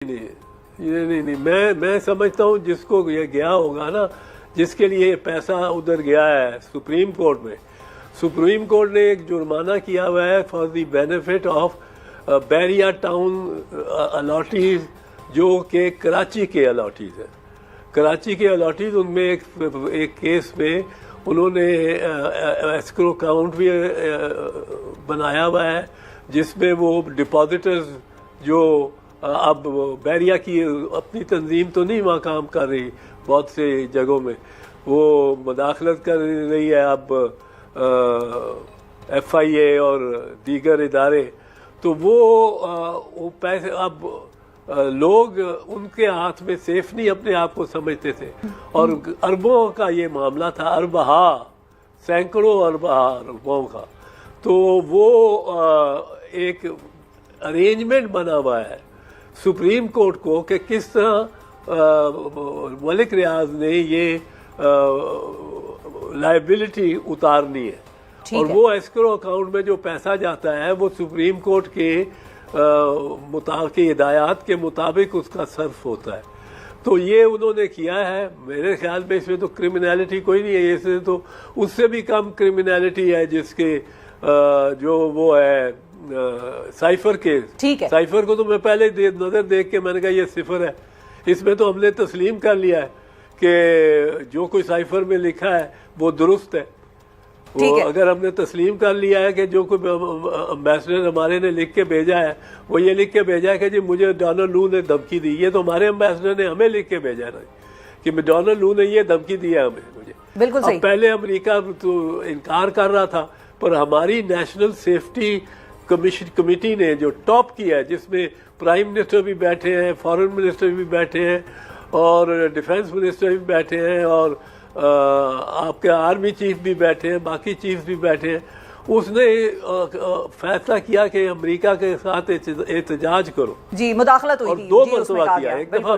नहीं, मैं समझता हूँ जिसको ये गया होगा ना, जिसके लिए पैसा उधर गया है सुप्रीम कोर्ट में, सुप्रीम कोर्ट ने एक जुर्माना किया हुआ है for the benefit of Bahria Town allottees, जो कि कराची के अलॉटीज है। कराची के अलॉटीज, उनमें एक केस में उन्होंने एस्क्रो अकाउंट भी बनाया हुआ है, जिसमें वो डिपॉजिटर्स जो अब बैरिया की अपनी तंजीम तो नहीं वहाँ काम कर रही, बहुत से जगहों में वो मदाखलत कर रही है अब FIA और दीगर इदारे, तो वो पैसे अब लोग उनके हाथ में सेफ नहीं अपने आप को समझते थे, और अरबों का ये मामला था, अरबहा, सैकड़ों अरबों का। तो वो एक अरेंजमेंट बना हुआ है सुप्रीम कोर्ट को कि किस तरह मलिक रियाज ने ये लायबिलिटी उतारनी है, और वो एस्क्रो अकाउंट में जो पैसा जाता है वो सुप्रीम कोर्ट के हिदायत के मुताबिक उसका सर्फ होता है। तो ये उन्होंने किया है। मेरे ख्याल में इसमें तो क्रिमिनलिटी कोई नहीं है, इसमें तो उससे भी कम क्रिमिनलिटी है जिसके जो वो है साइफर केस। ठीक है, साइफर को तो मैं पहले नजर देख के मैंने कहा ये सिफर है, इसमें तो हमने तस्लीम कर लिया है कि जो कोई साइफर में लिखा है वो दुरुस्त है। वो अगर हमने तस्लीम कर लिया है कि जो कोई एम्बेसडर हमारे ने लिख के भेजा है, वो ये लिख के भेजा है कि जी मुझे डोनाल्ड लू ने धमकी दी, ये तो हमारे एम्बेसडर ने हमें लिख के भेजा है कि डोनाल्ड लू ने ये धमकी दी है हमें, मुझे। बिल्कुल सही। पहले अमेरिका तो इनकार कर रहा था, पर हमारी नेशनल सेफ्टी कमेटी ने जो टॉप किया है, जिसमें प्राइम मिनिस्टर भी बैठे हैं, फॉरेन मिनिस्टर भी बैठे हैं, और डिफेंस मिनिस्टर भी बैठे हैं, और आपके आर्मी चीफ भी बैठे हैं, बाकी चीफ भी बैठे हैं, उसने फैसला किया कि अमेरिका के साथ एहतजाज करो। जी, मुदाखलत हुई और थी, 2 मरतबा किया, एक दफा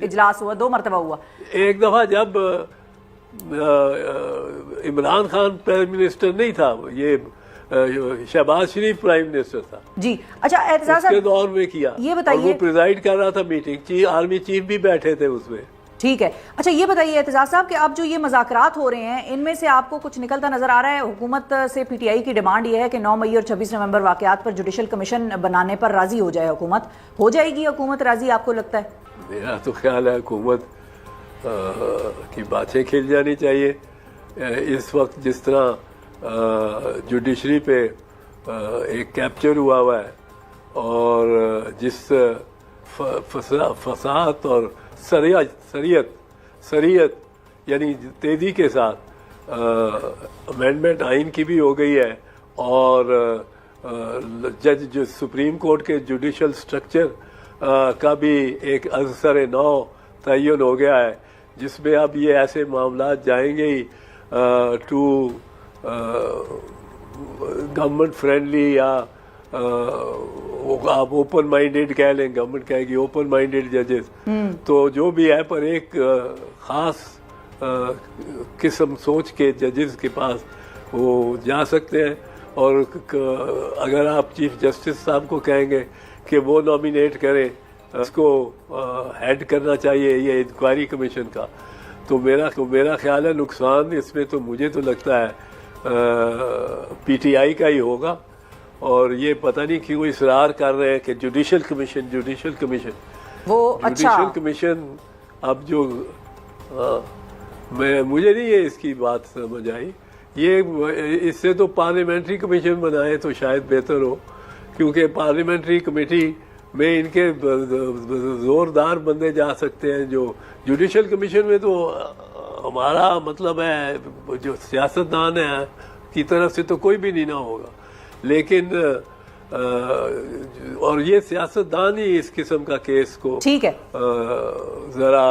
इजलास हुआ, 2 मरतबा हुआ। एक दफा जब इमरान खान प्राइम मिनिस्टर नहीं था, ये शहबाज शरीफ प्राइम मिनिस्टर था जी। अच्छा, एहतजाज उसके दौर में किया, ये बताइए, वो प्रिजाइड कर रहा था मीटिंग, आर्मी चीफ भी बैठे थे उसमें। ठीक है। अच्छा, ये बताइए एहतजाज साहब कि अब जो ये मज़ाकरात हो रहे हैं, इनमें से आपको कुछ निकलता नजर आ रहा है? हुकूमत से PTI की डिमांड ये है कि 9 मई और 26 नवंबर वाकयात पर जुडिशल कमीशन बनाने पर राजी हो जाए हुकूमत। हो जाएगी हुकूमत राजी, आपको लगता है? मेरा तो ख्याल है हुकूमत की बातें खिल जानी चाहिए। इस वक्त जिस तरह जुडिशरी पे एक कैप्चर हुआ है, और जिस फसाद और शरीयत यानी तेजी के साथ अमेंडमेंट आइन की भी हो गई है, और जज जो सुप्रीम कोर्ट के जुडिशल स्ट्रक्चर का भी एक असर नौ तयन हो गया है, जिसमें अब ये ऐसे मामला जाएंगे ही टू गवर्नमेंट फ्रेंडली, या आप ओपन माइंडेड कह लें, गवर्नमेंट कहेगी ओपन माइंडेड जजेस, तो जो भी है, पर एक खास किस्म सोच के जजेस के पास वो जा सकते हैं। और अगर आप चीफ जस्टिस साहब को कहेंगे कि वो नॉमिनेट करें, उसको हेड करना चाहिए ये इंक्वायरी कमीशन का, तो मेरा ख्याल है नुकसान इसमें तो मुझे तो लगता है PTI का ही होगा। और ये पता नहीं क्यों इसरार कर रहे हैं कि जुडिशल कमीशन वो अच्छा कमीशन। अब जो मुझे नहीं है इसकी बात समझ आई, ये इससे तो पार्लियामेंट्री कमीशन बनाए तो शायद बेहतर हो, क्योंकि पार्लियामेंट्री कमेटी में इनके जोरदार बंदे जा सकते हैं। जो जुडिशल कमीशन में तो हमारा मतलब है जो सियासतदान है की तरफ से तो कोई भी नहीं ना होगा, लेकिन और ये सियासतदान ही इस किस्म का केस को ठीक है जरा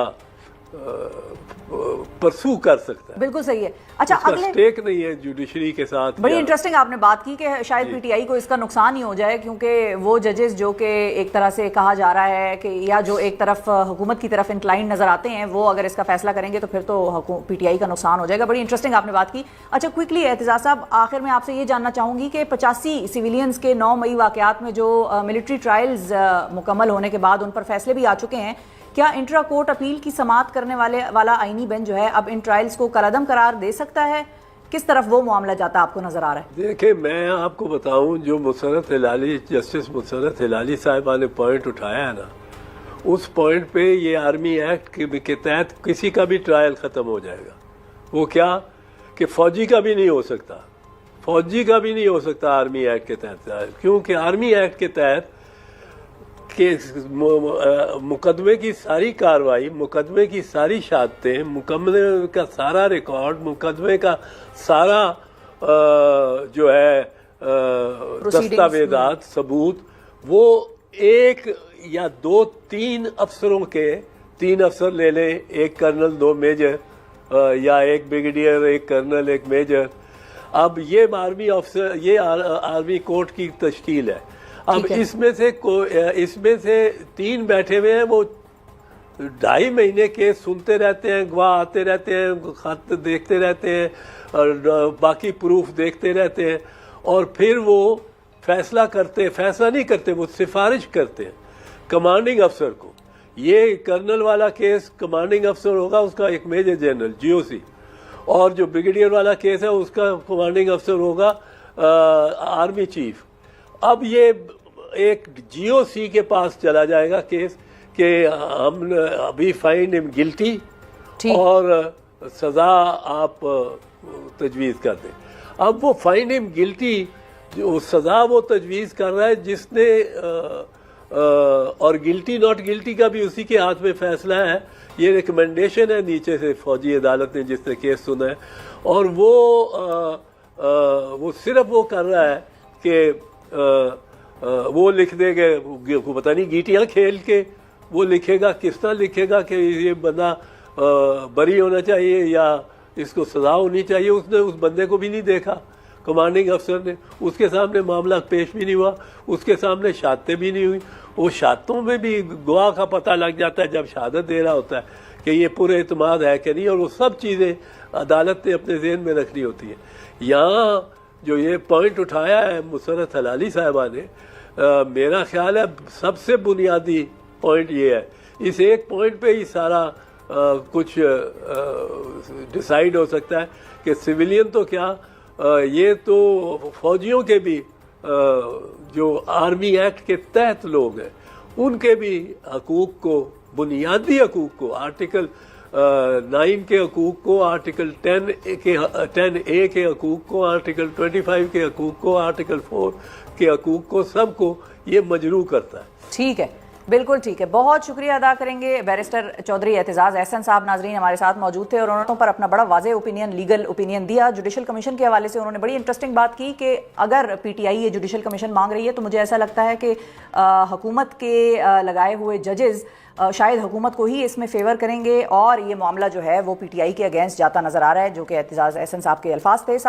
परसू कर सकता है। बिल्कुल सही है। अच्छा, उसका अगले स्टेक नहीं है जुडिशरी के साथ। बड़ी इंटरेस्टिंग आपने बात की कि शायद पीटीआई को इसका नुकसान ही हो जाए, क्योंकि वो जजेस जो कि एक तरह से कहा जा रहा है कि या जो एक तरफ हुकूमत की तरफ इंक्लाइन नजर आते हैं, वो अगर इसका फैसला करेंगे तो फिर तो पीटीआई का नुकसान हो जाएगा। बड़ी इंटरेस्टिंग आपने बात की। अच्छा, क्विकली एतजाज साहब, आखिर में आपसे ये जानना चाहूंगी कि 85 सिविलियंस के 9 मई वाकयात में जो मिलिट्री ट्रायल्स मुकम्मल होने के बाद उन पर फैसले भी आ चुके हैं, क्या इंट्रा कोर्ट अपील की समाअत करने वाला आईनी बेंच जो है अब इन ट्रायल्स को कलअदम करार दे सकता है? किस तरफ वो मामला जाता आपको नजर आ रहा है? देखिए, मैं आपको बताऊं, जो मुसर्रत हिलाली, जस्टिस मुसर्रत हिलाली साहिबा ने पॉइंट उठाया है ना, उस पॉइंट पे ये आर्मी एक्ट के तहत किसी का भी ट्रायल खत्म हो जाएगा। वो क्या कि फौजी का भी नहीं हो सकता, फौजी का भी नहीं हो सकता आर्मी एक्ट के तहत, क्योंकि आर्मी एक्ट के तहत के मुकदमे की सारी कार्रवाई, मुकदमे की सारी शहादतें, मुकदमे का सारा रिकॉर्ड, मुकदमे का सारा जो है दस्तावेजात, सबूत, वो एक या दो तीन अफसरों के, 3 अफसर ले लें, एक कर्नल, 2 मेजर, या एक ब्रिगेडियर, एक कर्नल, एक मेजर। अब ये आर्मी अफसर, ये आर्मी कोर्ट की तश्कील है। अब इसमें से 3 बैठे हुए हैं, वो 2.5 महीने केस सुनते रहते हैं, गवाह आते रहते हैं, खत देखते रहते हैं और बाकी प्रूफ देखते रहते हैं, और फिर वो फैसला नहीं करते, वो सिफारिश करते हैं कमांडिंग अफसर को। ये कर्नल वाला केस कमांडिंग अफसर होगा, उसका एक मेजर जनरल जीओसी, और जो ब्रिगेडियर वाला केस है उसका कमांडिंग अफसर होगा आर्मी चीफ। अब ये एक जीओसी के पास चला जाएगा केस कि हम अभी फाइंड हिम गिल्टी और सजा आप तजवीज़ कर दें। अब वो फाइंड हिम गिल्टी, जो सजा वो तजवीज़ कर रहा है जिसने और गिल्टी नॉट गिल्टी का भी उसी के हाथ में फैसला है। ये रिकमेंडेशन है नीचे से फौजी अदालत ने जिसने केस सुना है, और वो सिर्फ वो कर रहा है कि वो लिख देंगे, पता नहीं गीटियां खेल के वो लिखेगा, किस तरह लिखेगा कि ये बंदा बरी होना चाहिए या इसको सजा होनी चाहिए। उसने उस बंदे को भी नहीं देखा कमांडिंग अफसर ने, उसके सामने मामला पेश भी नहीं हुआ, उसके सामने शहादतें भी नहीं हुई। वो शहादतों में भी गवाह का पता लग जाता है जब शहादत दे रहा होता है कि ये पूरे एतमाद है कि नहीं, और वो सब चीज़ें अदालत ने अपने ज़हन में रखनी होती है। यहाँ जो ये पॉइंट उठाया है मुसर्रत हिलाली साहिबा ने, मेरा ख्याल है सबसे बुनियादी पॉइंट ये है। इस एक पॉइंट पे ही सारा कुछ डिसाइड हो सकता है कि सिविलियन तो क्या, ये तो फौजियों के भी जो आर्मी एक्ट के तहत लोग हैं, उनके भी हकूक़ को, बुनियादी हकूक़ को, आर्टिकल 9 के हकूक़ को, आर्टिकल 10A के हकूक़ को, आर्टिकल 25 के हकूक़ को, आर्टिकल 4 के हकूक़ को, सबको ये मजरू करता है। ठीक है, बिल्कुल ठीक है। बहुत शुक्रिया अदा करेंगे बैरिस्टर चौधरी एतजाज अहसन साहब। नाजरीन हमारे साथ मौजूद थे और उन्होंने पर अपना बड़ा वाज़ेह ओपिनियन, लीगल ओपिनियन दिया। जुडिशल कमीशन के हवाले से उन्होंने बड़ी इंटरेस्टिंग बात की कि अगर पीटीआई ये जुडिशल कमीशन मांग रही है तो मुझे ऐसा लगता है कि हुकूमत के लगाए हुए जजेस शायद हुकूमत को ही इसमें फेवर करेंगे, और ये मामला जो है वो पीटीआई के अगेंस्ट जाता नजर आ रहा है, जो कि एतजाज अहसन साहब के अल्फाज थे।